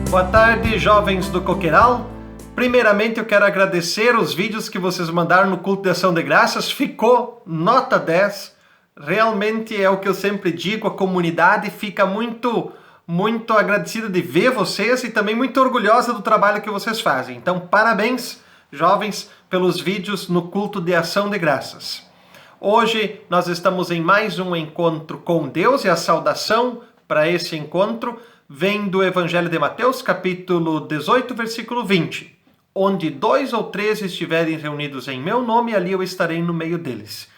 Boa tarde, jovens do Coqueiral. Primeiramente, eu quero agradecer os vídeos que vocês mandaram no culto de ação de graças. Ficou nota 10. Realmente é o que eu sempre digo, a comunidade fica muito agradecida de ver vocês e também muito orgulhosa do trabalho que vocês fazem. Então, parabéns, jovens, pelos vídeos no culto de ação de graças. Hoje nós estamos em mais um encontro com Deus e a saudação para esse encontro vem do Evangelho de Mateus, capítulo 18, versículo 20. Onde 2 ou 3 estiverem reunidos em meu nome, ali eu estarei no meio deles.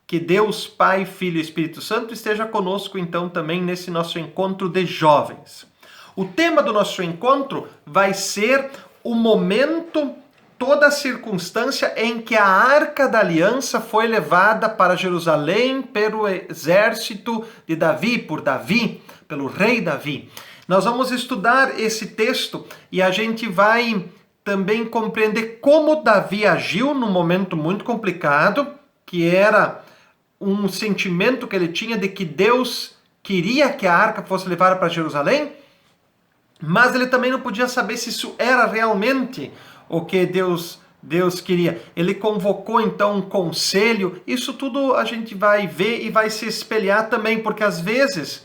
Que Deus, Pai, Filho e Espírito Santo esteja conosco então também nesse nosso encontro de jovens. O tema do nosso encontro vai ser o momento, toda a circunstância em que a Arca da Aliança foi levada para Jerusalém pelo exército de Davi, por Davi, pelo rei Davi. Nós vamos estudar esse texto e a gente vai também compreender como Davi agiu num momento muito complicado, que era um sentimento que ele tinha de que Deus queria que a arca fosse levada para Jerusalém, mas ele também não podia saber se isso era realmente o que Deus queria. Ele convocou então um conselho. Isso tudo a gente vai ver e vai se espelhar também, porque às vezes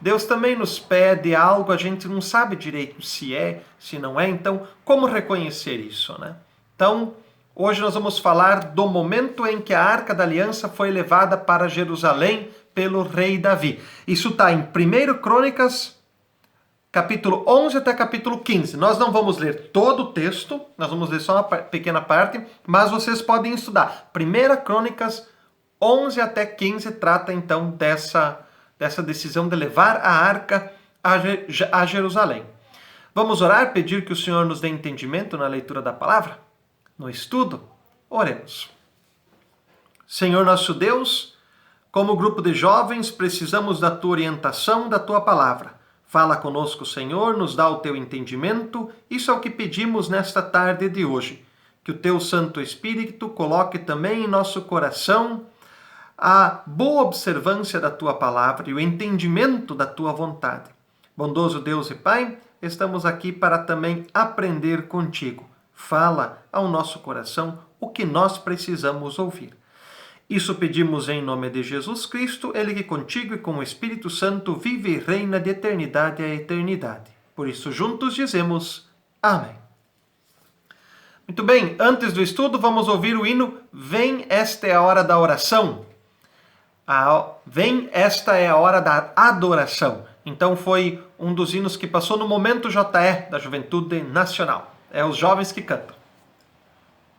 Deus também nos pede algo, a gente não sabe direito se é, se não é, então como reconhecer isso, né? Então, hoje nós vamos falar do momento em que a Arca da Aliança foi levada para Jerusalém pelo rei Davi. Isso está em 1 Crônicas, capítulo 11 até capítulo 15. Nós não vamos ler todo o texto, nós vamos ler só uma pequena parte, mas vocês podem estudar. 1 Crônicas 11 até 15 trata então dessa decisão de levar a arca a Jerusalém. Vamos orar, pedir que o Senhor nos dê entendimento na leitura da palavra? No estudo? Oremos. Senhor nosso Deus, como grupo de jovens, precisamos da tua orientação, da tua palavra. Fala conosco, Senhor, nos dá o teu entendimento. Isso é o que pedimos nesta tarde de hoje. Que o teu Santo Espírito coloque também em nosso coração a boa observância da tua palavra e o entendimento da tua vontade. Bondoso Deus e Pai, estamos aqui para também aprender contigo. Fala ao nosso coração o que nós precisamos ouvir. Isso pedimos em nome de Jesus Cristo, Ele que contigo e com o Espírito Santo vive e reina de eternidade a eternidade. Por isso juntos dizemos Amém. Muito bem, antes do estudo vamos ouvir o hino Vem, esta é a hora da oração. Vem, esta é a hora da adoração. Então foi um dos hinos que passou no Momento JE da Juventude Nacional. É os jovens que cantam.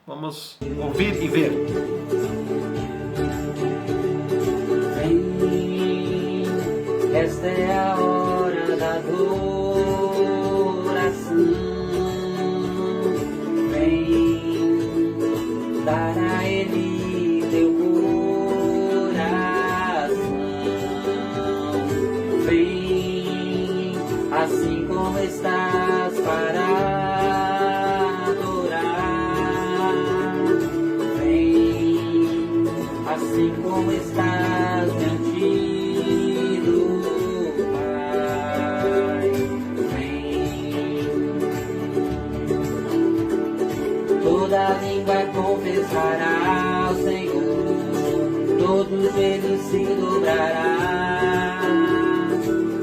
Vamos ouvir e ver. Vem, esta é a hora da adoração. Vem, dar a Ele teu assim como estás para adorar. Vem, assim como estás diante do Pai. Vem, toda língua confessará ao Senhor, todo joelho se dobrará,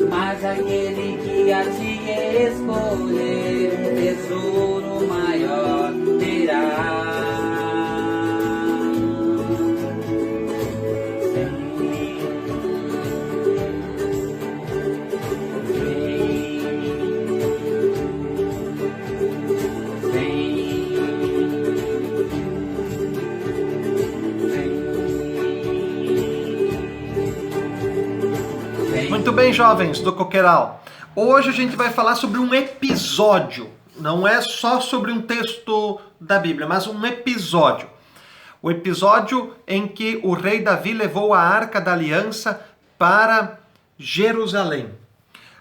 mas aquele que a ti escolher, um tesouro maior terá. Muito bem, jovens do Coqueiral. Hoje a gente vai falar sobre um episódio. Não é só sobre um texto da Bíblia, mas um episódio. O episódio em que o rei Davi levou a Arca da Aliança para Jerusalém.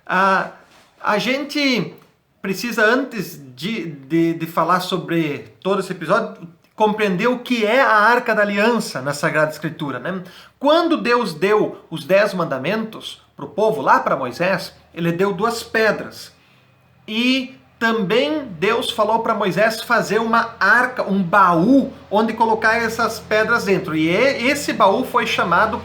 A gente precisa, antes de falar sobre todo esse episódio, compreender o que é a Arca da Aliança na Sagrada Escritura, né? Quando Deus deu os 10 mandamentos para o povo, lá para Moisés, ele deu 2 pedras. E também Deus falou para Moisés fazer uma arca, um baú, onde colocar essas pedras dentro. E esse baú foi chamado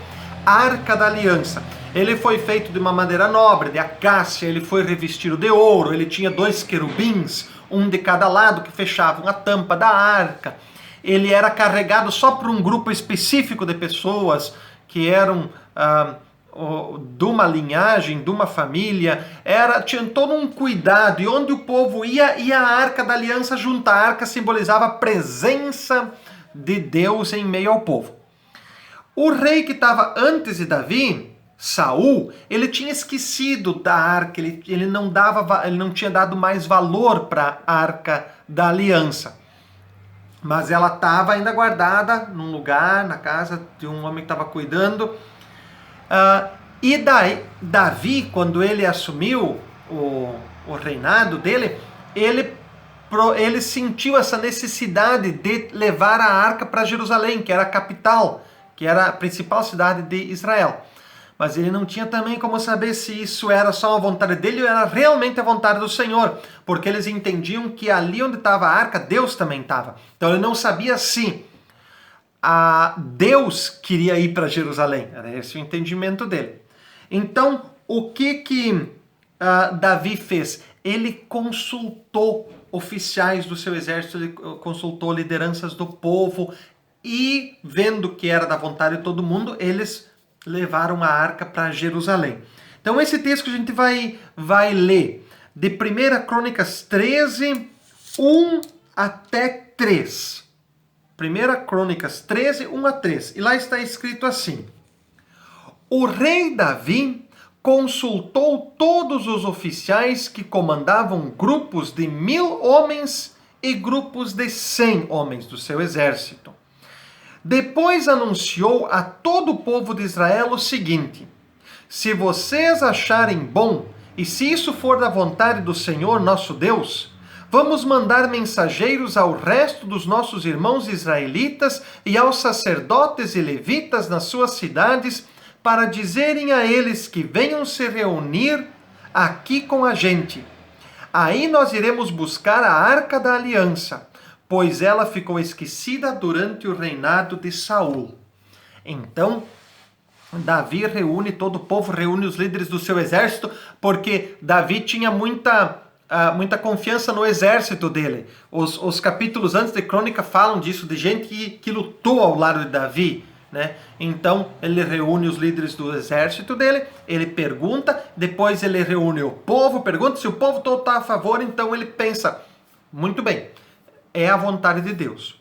Arca da Aliança. Ele foi feito de uma madeira nobre, de acácia, ele foi revestido de ouro, ele tinha 2 querubins, um de cada lado, que fechavam a tampa da arca. Ele era carregado só por um grupo específico de pessoas que eram de uma linhagem, de uma família. Tinha todo um cuidado, e onde o povo ia a Arca da Aliança junto. A arca simbolizava a presença de Deus em meio ao povo. O rei que estava antes de Davi, Saul, ele tinha esquecido da arca, ele não tinha dado mais valor para a Arca da Aliança. Mas ela estava ainda guardada num lugar, na casa de um homem que estava cuidando. E daí, Davi, quando ele assumiu o reinado dele, ele sentiu essa necessidade de levar a arca para Jerusalém, que era a capital, que era a principal cidade de Israel. Mas ele não tinha também como saber se isso era só uma vontade dele ou era realmente a vontade do Senhor, porque eles entendiam que ali onde estava a arca, Deus também estava. Então ele não sabia se Deus queria ir para Jerusalém. Era esse o entendimento dele. Então, o que Davi fez? Ele consultou oficiais do seu exército, ele consultou lideranças do povo, e vendo que era da vontade de todo mundo, eles levaram a arca para Jerusalém. Então esse texto que a gente vai ler, de 1 Crônicas 13, 1 até 3. 1 Crônicas 13, 1 a 3. E lá está escrito assim: O rei Davi consultou todos os oficiais que comandavam grupos de 1000 homens e grupos de 100 homens do seu exército. Depois anunciou a todo o povo de Israel o seguinte: se vocês acharem bom, e se isso for da vontade do Senhor nosso Deus, vamos mandar mensageiros ao resto dos nossos irmãos israelitas e aos sacerdotes e levitas nas suas cidades, para dizerem a eles que venham se reunir aqui com a gente. Aí nós iremos buscar a Arca da Aliança, pois ela ficou esquecida durante o reinado de Saul. Então, Davi reúne todo o povo, reúne os líderes do seu exército, porque Davi tinha muita confiança no exército dele. Os capítulos antes de Crônica falam disso, de gente que lutou ao lado de Davi, né? Então, ele reúne os líderes do exército dele, ele pergunta, depois ele reúne o povo, pergunta se o povo todo está a favor, então ele pensa, muito bem, é a vontade de Deus.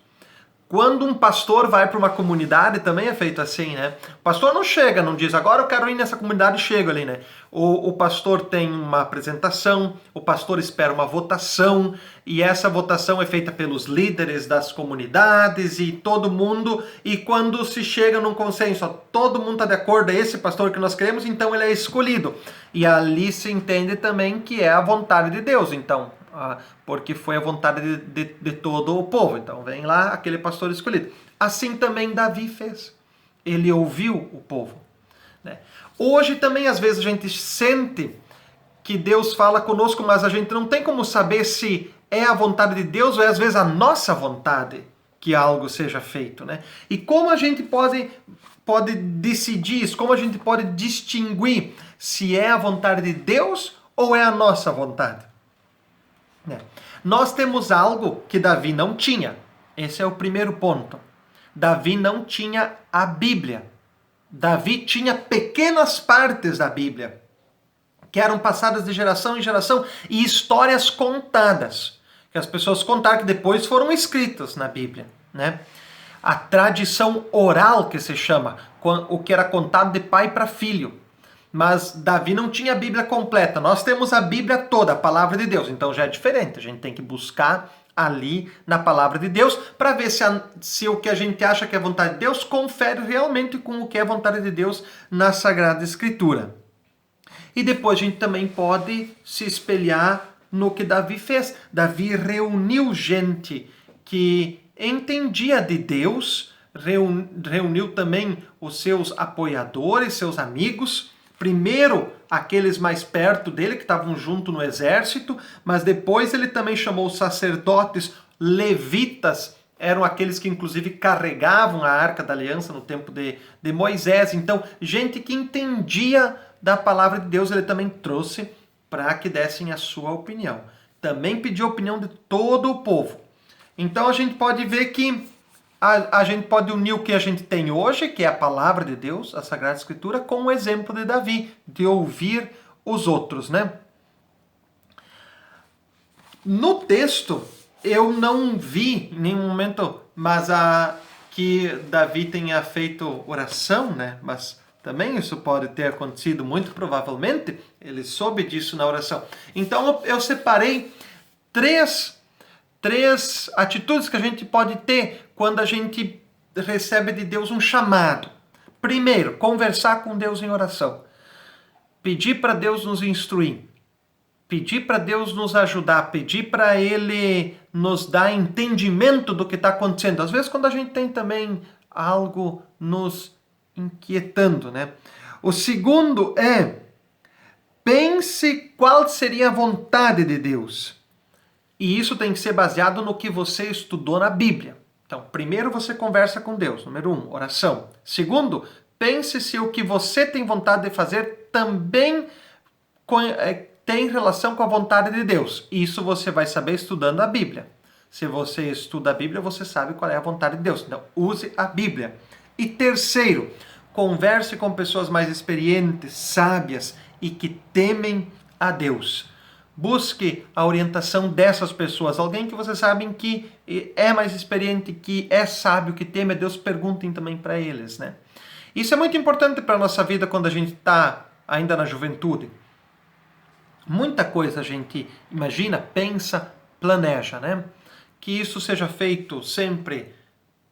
Quando um pastor vai para uma comunidade, também é feito assim, né? O pastor não chega, não diz, agora eu quero ir nessa comunidade e chego ali, né? O pastor tem uma apresentação, o pastor espera uma votação, e essa votação é feita pelos líderes das comunidades e todo mundo, e quando se chega num consenso, todo mundo está de acordo, é esse pastor que nós queremos, então ele é escolhido. E ali se entende também que é a vontade de Deus, então, porque foi a vontade de todo o povo. Então vem lá aquele pastor escolhido. Assim também Davi fez. Ele ouviu o povo, né? Hoje também às vezes a gente sente que Deus fala conosco, mas a gente não tem como saber se é a vontade de Deus ou é às vezes a nossa vontade que algo seja feito, né? E como a gente pode decidir isso, como a gente pode distinguir se é a vontade de Deus ou é a nossa vontade? Nós temos algo que Davi não tinha. Esse é o primeiro ponto. Davi não tinha a Bíblia. Davi tinha pequenas partes da Bíblia, que eram passadas de geração em geração, e histórias contadas, que as pessoas contaram, que depois foram escritas na Bíblia, né? A tradição oral, que se chama, o que era contado de pai para filho. Mas Davi não tinha a Bíblia completa. Nós temos a Bíblia toda, a palavra de Deus. Então já é diferente. A gente tem que buscar ali na palavra de Deus para ver se o que a gente acha que é vontade de Deus confere realmente com o que é vontade de Deus na Sagrada Escritura. E depois a gente também pode se espelhar no que Davi fez. Davi reuniu gente que entendia de Deus, reuniu também os seus apoiadores, seus amigos, Primeiro, aqueles mais perto dele, que estavam junto no exército, mas depois ele também chamou os sacerdotes levitas, eram aqueles que inclusive carregavam a Arca da Aliança no tempo de Moisés. Então, gente que entendia da palavra de Deus, ele também trouxe para que dessem a sua opinião. Também pediu a opinião de todo o povo. Então, a gente pode ver que a gente pode unir o que a gente tem hoje, que é a palavra de Deus, a Sagrada Escritura, com o exemplo de Davi, de ouvir os outros, né? No texto, eu não vi em nenhum momento, mas que Davi tenha feito oração, né? Mas também isso pode ter acontecido, muito provavelmente, ele soube disso na oração. Então, eu separei três atitudes que a gente pode ter quando a gente recebe de Deus um chamado. Primeiro, conversar com Deus em oração. Pedir para Deus nos instruir. Pedir para Deus nos ajudar. Pedir para Ele nos dar entendimento do que está acontecendo. Às vezes, quando a gente tem também algo nos inquietando, né? O segundo é, pense qual seria a vontade de Deus. E isso tem que ser baseado no que você estudou na Bíblia. Então, primeiro você conversa com Deus. Número 1, oração. Segundo, pense se o que você tem vontade de fazer também tem relação com a vontade de Deus. Isso você vai saber estudando a Bíblia. Se você estuda a Bíblia, você sabe qual é a vontade de Deus. Então, use a Bíblia. E terceiro, converse com pessoas mais experientes, sábias e que temem a Deus. Busque a orientação dessas pessoas. Alguém que vocês sabem que é mais experiente, que é sábio, que teme a Deus, perguntem também para eles, né? Isso é muito importante para a nossa vida quando a gente está ainda na juventude. Muita coisa a gente imagina, pensa, planeja, né? Que isso seja feito sempre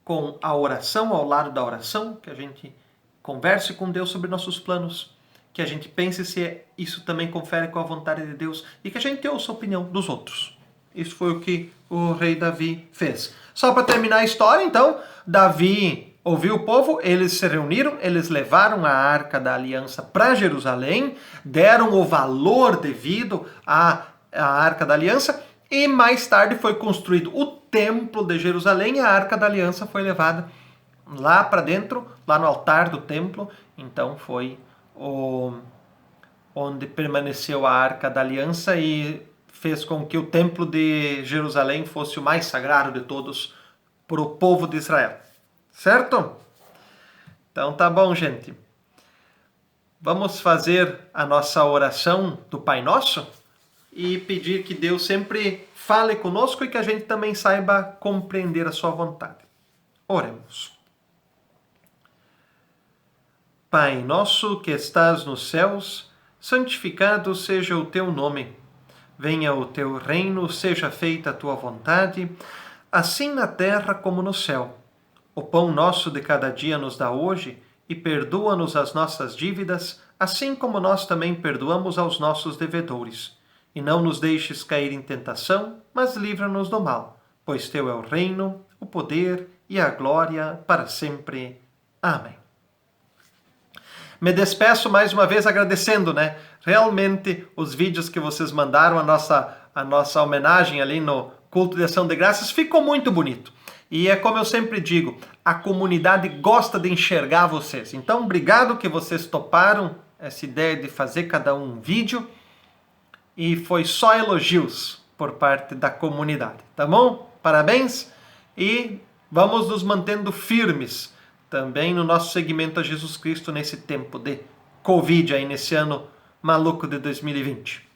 com a oração, ao lado da oração, que a gente converse com Deus sobre nossos planos, que a gente pense se isso também confere com a vontade de Deus e que a gente ouça a opinião dos outros. Isso foi o que o rei Davi fez. Só para terminar a história, então, Davi ouviu o povo, eles se reuniram, eles levaram a Arca da Aliança para Jerusalém, deram o valor devido à Arca da Aliança e mais tarde foi construído o Templo de Jerusalém e a Arca da Aliança foi levada lá para dentro, lá no altar do templo. Então foi onde permaneceu a Arca da Aliança e fez com que o Templo de Jerusalém fosse o mais sagrado de todos para o povo de Israel. Certo? Então tá bom, gente. Vamos fazer a nossa oração do Pai Nosso e pedir que Deus sempre fale conosco e que a gente também saiba compreender a sua vontade. Oremos. Pai nosso que estás nos céus, santificado seja o teu nome. Venha o teu reino, seja feita a tua vontade, assim na terra como no céu. O pão nosso de cada dia nos dá hoje e perdoa-nos as nossas dívidas, assim como nós também perdoamos aos nossos devedores. E não nos deixes cair em tentação, mas livra-nos do mal, pois teu é o reino, o poder e a glória para sempre. Amém. Me despeço mais uma vez agradecendo, né? Realmente os vídeos que vocês mandaram, a nossa homenagem ali no culto de ação de graças, ficou muito bonito. E é como eu sempre digo, a comunidade gosta de enxergar vocês. Então, obrigado que vocês toparam essa ideia de fazer cada um vídeo. E foi só elogios por parte da comunidade, tá bom? Parabéns e vamos nos mantendo firmes também no nosso seguimento a Jesus Cristo nesse tempo de Covid aí nesse ano maluco de 2020.